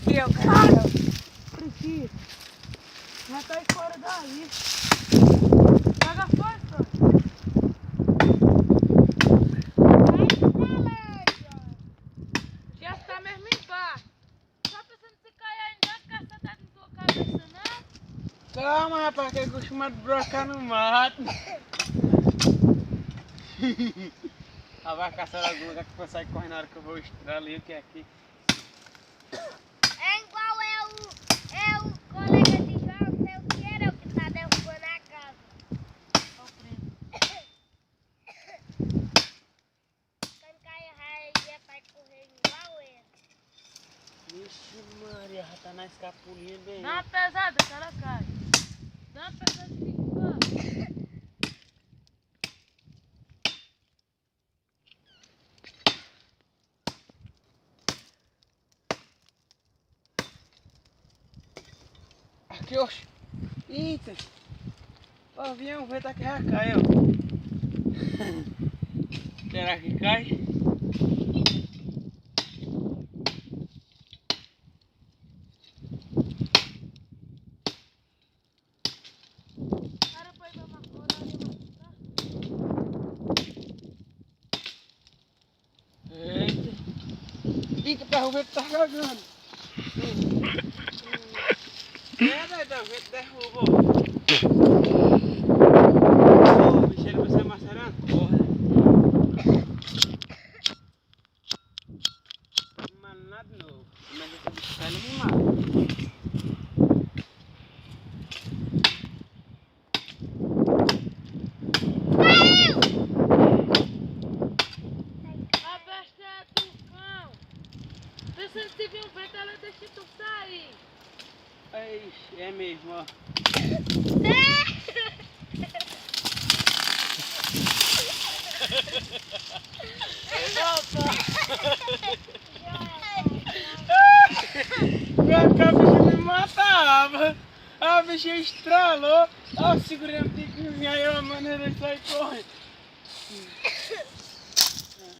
Meu cara. Preciso. Mas tá aí fora daí. Pega força. Já está mesmo embaixo. Só pensando se cair aí embaixo, caçada na tua cabeça, não? Calma, rapaz, que eu costumo brocar no mato. A vai caçar algum lugar que eu sair correndo na hora que eu vou estourar ali, o que é aqui. É igual é o colega de João, sei o que era o que tá derrubando a casa. Ó o prêmio. Quando cair raio, ia estar correndo igual ele. Vixe Maria, já tá na escapulinha bem. Dá uma pesada que ela cai. Dá uma pesada que fica. Aqui, oxe. Eita. O avião vai estar que já cai, ó. Será que cai? Para pra ir pra uma cor ali, tá? Eita. Eita, pra o vento tá jogando. É, doido, o vento derrubou. Ô, o bicheiro vai se amassarando. Porra. Mas nada de novo. Mas esse bicho cai, ele me mata. Abaixa do cão. Pensando se vir um vento, ela deixa tu sair. Ixi, é mesmo, ó. A bicha me matava. A bicha estralou. Ó, segurei um tiquinho aí, a maneira de sair correndo.